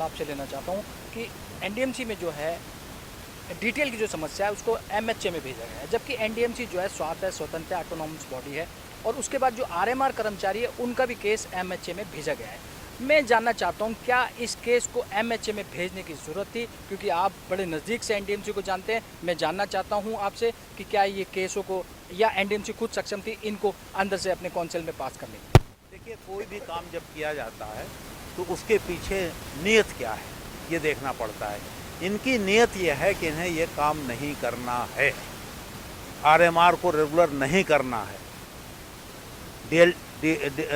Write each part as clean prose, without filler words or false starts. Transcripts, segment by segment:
आपसे लेना चाहता हूँ कि एनडीएमसी में जो है डिटेल की जो समस्या है उसको एमएचए में भेजा गया है, जबकि एनडीएमसी जो है स्वायत्त है, स्वतंत्र ऑटोनॉमस बॉडी है, और उसके बाद जो आरएमआर कर्मचारी है उनका भी केस एमएचए में भेजा गया है। मैं जानना चाहता हूं क्या इस केस को एमएचए में भेजने की ज़रूरत थी, क्योंकि आप बड़े नज़दीक से एनडीएमसी को जानते हैं। मैं जानना चाहता हूं आपसे कि क्या ये केसों को या एनडीएमसी खुद सक्षम थी इनको अंदर से अपने काउंसिल में पास करने की? देखिए, कोई भी काम जब किया जाता है तो उसके पीछे नीयत क्या है ये देखना पड़ता है। इनकी नीयत ये है कि इन्हें ये काम नहीं करना है, आरएमआर को रेगुलर नहीं करना है।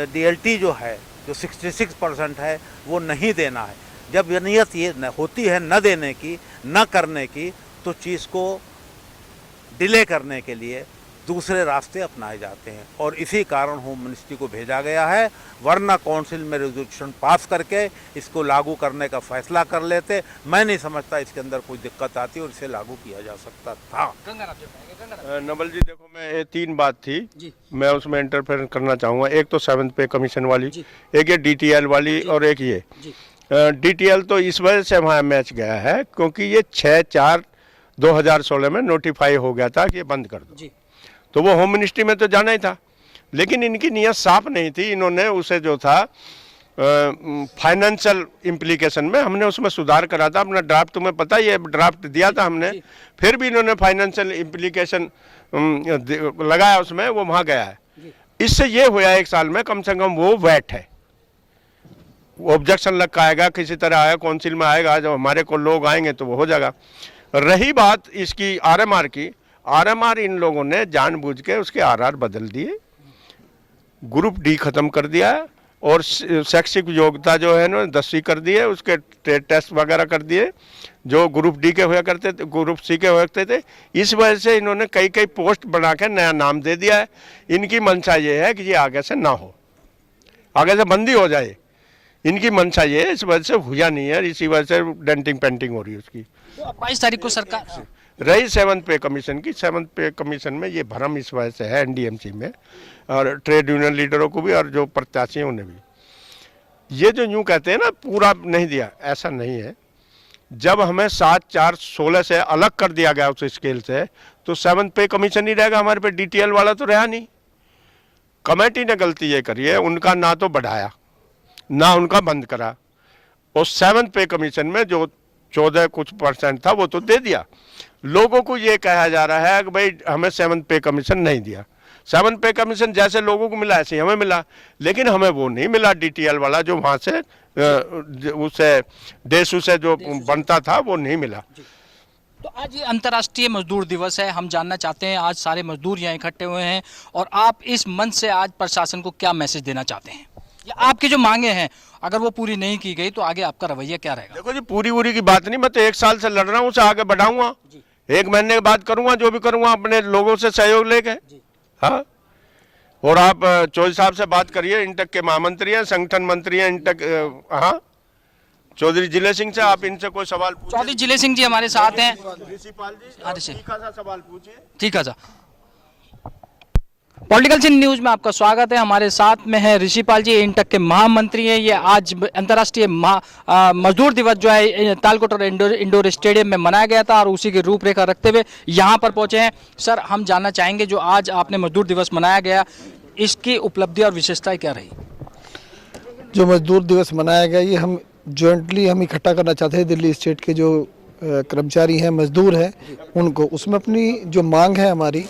डीएलटी जो है, जो 66% है, वो नहीं देना है। जब ये नीयत ये होती है न देने की, न करने की, तो चीज़ को डिले करने के लिए दूसरे रास्ते अपनाए जाते हैं, और इसी कारण होम मिनिस्ट्री को भेजा गया है। वरना काउंसिल में रेजोल्यूशन पास करके इसको लागू करने का फैसला कर लेते। मैं नहीं समझता इसके अंदर कोई दिक्कत आती और इसे लागू किया जा सकता था। नवल जी, देखो, मैं ये 3 बात थी जी, मैं उसमें इंटरफेयर करना चाहूँगा। एक तो 7th पे कमीशन वाली, एक ये डीटीएल वाली, और एक ये डीटीएल। तो इस वजह से वहाँ मैच गया है क्योंकि ये 6/4/2016 में नोटिफाई हो गया था कि ये बंद कर दो जी। तो वो होम मिनिस्ट्री में तो जाना ही था, लेकिन इनकी नीयत साफ नहीं थी। इन्होंने उसे जो था फाइनेंशियल इम्प्लीकेशन में हमने उसमें सुधार करा था। अपना ड्राफ्ट तुम्हें पता ही है, ड्राफ्ट दिया था हमने, फिर भी इन्होंने फाइनेंशियल इम्प्लीकेशन लगाया उसमें, वो वहाँ गया है। इससे ये हुआ 1 साल में कम से कम वो वैट है, ऑब्जेक्शन लग का आएगा, किसी तरह आएगा, काउंसिल में आएगा, जब हमारे को लोग आएंगे तो वो हो जाएगा। रही बात इसकी आरएमआर की, आरएमआर इन लोगों ने जानबूझ के उसके आरआर बदल दिए, ग्रुप डी खत्म कर दिया है, और शैक्षिक योग्यता जो है ना 10वीं कर दी है, उसके टेस्ट वगैरह कर दिए जो ग्रुप डी के हुआ करते थे, ग्रुप सी के हुआ करते थे। इस वजह से इन्होंने कई पोस्ट बना के नया नाम दे दिया है। इनकी मंशा ये है कि ये आगे से ना हो, आगे से बंदी हो जाए। इनकी मंशा ये है, इस वजह से हुआ नहीं है, इसी वजह से डेंटिंग पेंटिंग हो रही है उसकी। तो 22 तारीख को सरकार रही 7th पे कमीशन की, 7th पे कमीशन में ये भरम इस वजह से है एनडीएमसी में, और ट्रेड यूनियन लीडरों को भी और जो प्रत्याशी हैं उन्हें भी। ये जो यूँ कहते हैं ना पूरा नहीं दिया, ऐसा नहीं है। जब हमें 7/4/16 से अलग कर दिया गया उस स्केल से, तो 7th पे कमीशन ही रहेगा हमारे पे, डीटीएल वाला तो रहा नहीं। कमेटी ने गलती ये करी है, उनका ना तो बढ़ाया ना उनका बंद करा, और 7th पे कमीशन में जो 14 कुछ % था वो तो दे दिया। लोगों को ये कहा जा रहा है कि भाई हमें 7th पे कमीशन नहीं दिया। 7th पे कमीशन जैसे लोगों को मिला ऐसे ही हमें मिला, लेकिन हमें वो नहीं मिला डीटीएल वाला, जो वहाँ से उसे देशों से जो बनता था वो नहीं मिला। तो आज ये अंतर्राष्ट्रीय मजदूर दिवस है, हम जानना चाहते हैं आज सारे मजदूर यहाँ इकट्ठे हुए हैं, और आप इस मंच से आज प्रशासन को क्या मैसेज देना चाहते हैं, या आपकी जो मांगे हैं अगर वो पूरी नहीं की गई तो आगे आपका रवैया क्या रहेगा? देखो जी, पूरी की बात नहीं, मैं तो 1 साल से लड़ रहा हूँ, उसे आगे बढ़ाऊंगा, 1 महीने के बाद करूंगा, जो भी करूंगा अपने लोगों से सहयोग लेके। हाँ, और आप चौधरी साहब से बात करिए, इंटक के महामंत्री हैं, संगठन मंत्री हैं इंटक, हाँ, चौधरी जिले सिंह से आप इनसे कोई सवाल पूछिए। चौधरी जिले सिंह जी हमारे साथ हैं। ऋषिपाल जी, ठीक है, सवाल पूछिए। ठीक है सर। पॉलिटिकल सीन न्यूज में आपका स्वागत है। हमारे साथ में है ऋषिपाल जी, इंटक के महामंत्री हैं। ये आज अंतर्राष्ट्रीय मजदूर दिवस जो है तालकोटर इंडोर स्टेडियम में मनाया गया था, और उसी की रूपरेखा रखते हुए यहाँ पर पहुँचे हैं। सर, हम जानना चाहेंगे जो आज आपने मजदूर दिवस मनाया गया, इसकी उपलब्धि और विशेषताएं क्या रही? जो मजदूर दिवस मनाया गया, ये हम जॉइंटली हम इकट्ठा करना चाहते हैं दिल्ली स्टेट के जो कर्मचारी हैं, मजदूर हैं, उनको। उसमें अपनी जो मांग है हमारी,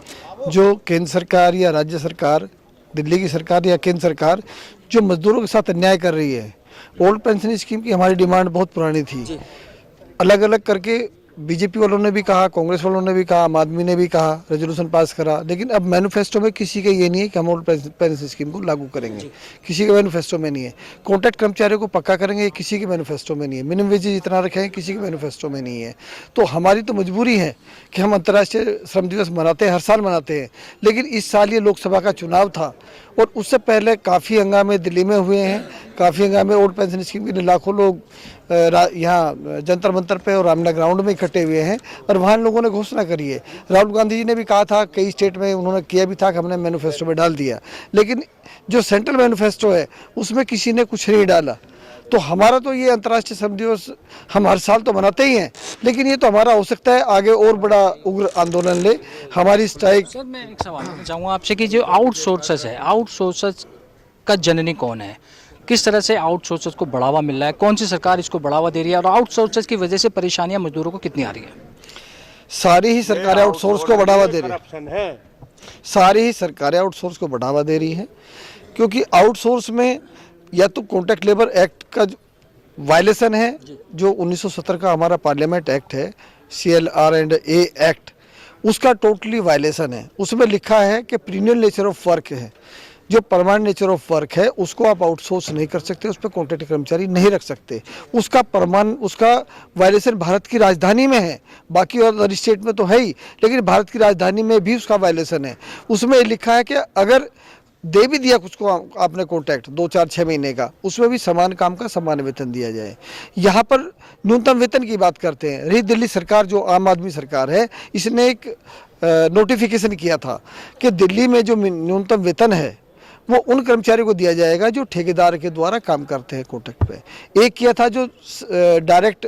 जो केंद्र सरकार या राज्य सरकार, दिल्ली की सरकार या केंद्र सरकार जो मजदूरों के साथ अन्याय कर रही है। ओल्ड पेंशन स्कीम की हमारी डिमांड बहुत पुरानी थी, अलग अलग करके बीजेपी वालों ने भी कहा, कांग्रेस वालों ने भी कहा, आम आदमी ने भी कहा, रेजोल्यूशन पास करा, लेकिन अब मैनिफेस्टो में किसी का ये नहीं है कि हम ओल्ड पेंशन स्कीम को लागू करेंगे। किसी के मैनिफेस्टो में नहीं है। कॉन्ट्रैक्ट कर्मचारियों को पक्का करेंगे, किसी के मैनिफेस्टो में नहीं है। मिनिमम वेजेज इतना रखें, किसी के मैनिफेस्टो में नहीं है। तो हमारी तो मजबूरी है कि हम अंतर्राष्ट्रीय श्रम दिवस मनाते हैं, हर साल मनाते हैं, लेकिन इस साल ये लोकसभा का चुनाव था, और उससे पहले काफ़ी हंगामे दिल्ली में हुए हैं, काफ़ी हंगामे ओल्ड पेंशन स्कीम के लिए लाखों लोग यहाँ जंतर मंतर पे और रामना ग्राउंड में इकट्ठे हुए हैं, और वहाँ लोगों ने घोषणा करी है। राहुल गांधी जी ने भी कहा था, कई स्टेट में उन्होंने किया भी था कि हमने मैनिफेस्टो में डाल दिया, लेकिन जो सेंट्रल मैनिफेस्टो है उसमें किसी ने कुछ नहीं डाला। तो हमारा तो ये अंतर्राष्ट्रीय श्रम दिवस हम हर साल तो मनाते ही हैं, लेकिन ये तो हमारा हो सकता है आगे और बड़ा उग्र आंदोलन ले हमारी स्ट्राइक। सर मैं एक सवाल करना चाहूँगा आपसे कि जो आउटसोर्सर्स है, आउटसोर्सर्स का जननी कौन है? किस तरह से आउटसोर्सर्स को बढ़ावा मिल रहा है? कौन सी सरकार इसको बढ़ावा दे रही है? और आउटसोर्सर्स की वजह से परेशानियां मजदूरों को कितनी आ रही है? सारी ही सरकारें आउटसोर्स को बढ़ावा दे रही है, सारी ही सरकारें आउटसोर्स को बढ़ावा दे रही हैं, क्योंकि आउटसोर्स में या तो कॉन्ट्रैक्ट लेबर एक्ट का वायलेशन है, जो 1970 का हमारा पार्लियामेंट एक्ट है, CLR&A एक्ट, उसका टोटली वायलेशन है। उसमें लिखा है कि प्रीनियल नेचर ऑफ वर्क है, जो परमानेंट नेचर ऑफ वर्क है उसको आप आउटसोर्स नहीं कर सकते, उस पर कॉन्ट्रैक्ट कर्मचारी नहीं रख सकते। उसका वायलेशन भारत की राजधानी में है, बाकी और अदर स्टेट में तो है ही, लेकिन भारत की राजधानी में भी उसका वायलेशन है। उसमें लिखा है कि अगर दे भी दिया कुछ को आपने कॉन्ट्रैक्ट 2, 4, 6 महीने का, उसमें भी समान काम का समान वेतन दिया जाए। यहाँ पर न्यूनतम वेतन की बात करते हैं। रही दिल्ली सरकार, जो आम आदमी सरकार है, इसने एक नोटिफिकेशन किया था कि दिल्ली में जो न्यूनतम वेतन है वो उन कर्मचारियों को दिया जाएगा जो ठेकेदार के द्वारा काम करते हैं कॉन्ट्रैक्ट पे। एक किया था जो डायरेक्ट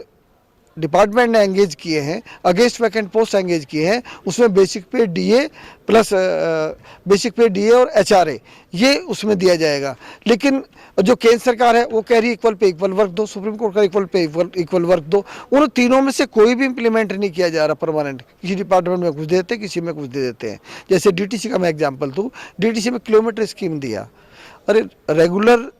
डिपार्टमेंट ने एंगेज किए हैं, अगेंस्ट वैकेंट पोस्ट एंगेज किए हैं, उसमें बेसिक पे DA प्लस बेसिक पे DA और HRA ये उसमें दिया जाएगा। लेकिन जो केंद्र सरकार है वो कह रही है इक्वल पे इक्वल वर्क दो, सुप्रीम कोर्ट का इक्वल पे इक्वल वर्क दो। उन तीनों में से कोई भी इम्प्लीमेंट नहीं किया जा रहा परमानेंट। किसी डिपार्टमेंट में कुछ देते हैं, किसी में कुछ दे देते हैं। जैसे DTC का मैं एग्जाम्पल दूँ, DTC में किलोमीटर स्कीम दिया। अरे रेगुलर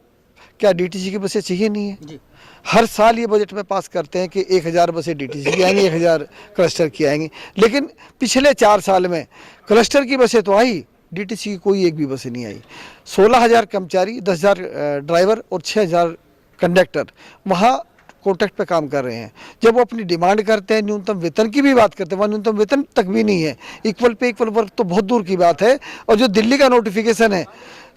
क्या DTC की बसें चाहिए नहीं है? हर साल ये बजट में पास करते हैं कि 1000 बसें DTC की आएंगी, 1000 क्लस्टर की आएंगी, लेकिन पिछले 4 साल में क्लस्टर की बसें तो आई, DTC की कोई एक भी बसें नहीं आई। 16,000 कर्मचारी, 10,000 ड्राइवर और 6,000 कंडक्टर वहाँ कॉन्ट्रैक्ट पे काम कर रहे हैं। जब वो अपनी डिमांड करते हैं, न्यूनतम वेतन की भी बात करते हैं, वहाँ न्यूनतम वेतन तक भी नहीं है। इक्वल पे इक्वल वर्क तो बहुत दूर की बात है। और जो दिल्ली का नोटिफिकेशन है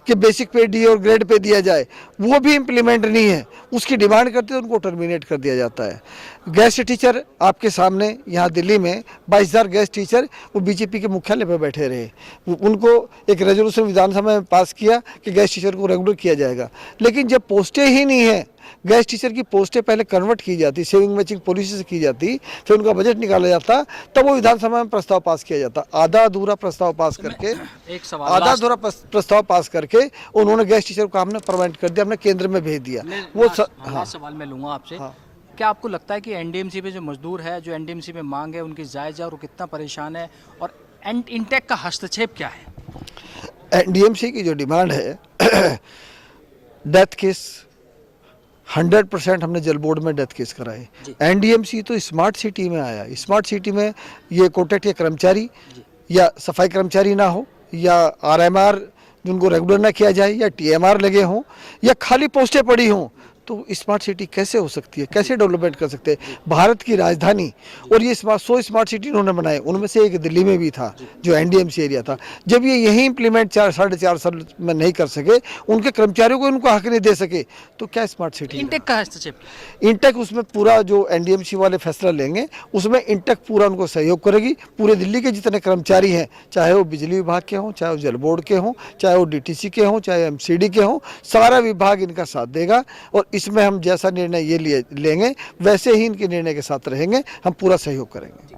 कि बेसिक पे DA और ग्रेड पे दिया जाए, वो भी इम्प्लीमेंट नहीं है। उसकी डिमांड करते हैं, उनको टर्मिनेट कर दिया जाता है। गेस्ट टीचर आपके सामने यहाँ दिल्ली में 22,000 गेस्ट टीचर वो BJP के मुख्यालय पर बैठे रहे। उनको एक रेजोल्यूशन विधानसभा में पास किया कि गेस्ट टीचर को रेगुलर किया जाएगा, लेकिन जब पोस्टें ही नहीं है, गेस्ट टीचर की पोस्टें पहले कन्वर्ट की जाती, सेविंग मैचिंग पॉलिसी से की जाती, फिर उनका बजट निकाला जाता, तब वो विधानसभा में प्रस्ताव पास किया जाता। आधा अधूरा प्रस्ताव पास करके, एक सवाल आधा अधूरा प्रस्ताव पास करके उन्होंने गेस्ट टीचर को हमने परमानेंट कर दिया, हमने केंद्र में भेज दिया। वो हाँ सवाल मैं लूँगा आपसे। क्या आपको लगता है कि NDMC पे जो मजदूर है, जो NDMC में मांग है, उनकी जायज़ है और वो कितना परेशान है, और इंटेक का हस्तक्षेप क्या है? NDMC की जो डिमांड है डेथ केस 100% हमने जल बोर्ड में डेथ केस कराए। NDMC तो स्मार्ट सिटी में आया। स्मार्ट सिटी में ये कॉन्ट्रैक्ट के कर्मचारी या सफाई कर्मचारी ना हो, या RMR जिनको रेगुलर ना किया जाए, या TMR लगे हों, या खाली पोस्टें पड़ी हों, तो स्मार्ट सिटी कैसे हो सकती है? कैसे डेवलपमेंट कर सकते हैं? भारत की राजधानी, और ये 100 स्मार्ट सिटी उन्होंने बनाए, उनमें से एक दिल्ली में भी था जो NDMC एरिया था। जब ये यही इम्प्लीमेंट 4-4.5 साल में नहीं कर सके, उनके कर्मचारियों को उनको हक नहीं दे सके, तो क्या स्मार्ट सिटी? इंटेक का हस्तक्षेप? इंटेक उसमें पूरा जो NDMC वाले फैसला लेंगे, उसमें इंटेक पूरा उनको सहयोग करेगी। पूरे दिल्ली के जितने कर्मचारी हैं, चाहे वो बिजली विभाग के हों, चाहे वो जल बोर्ड के हों, चाहे वो DTC के हों, चाहे MCD के हों, सारा विभाग इनका साथ देगा। और इसमें हम जैसा निर्णय ये लेंगे, वैसे ही इनके निर्णय के साथ रहेंगे, हम पूरा सहयोग करेंगे।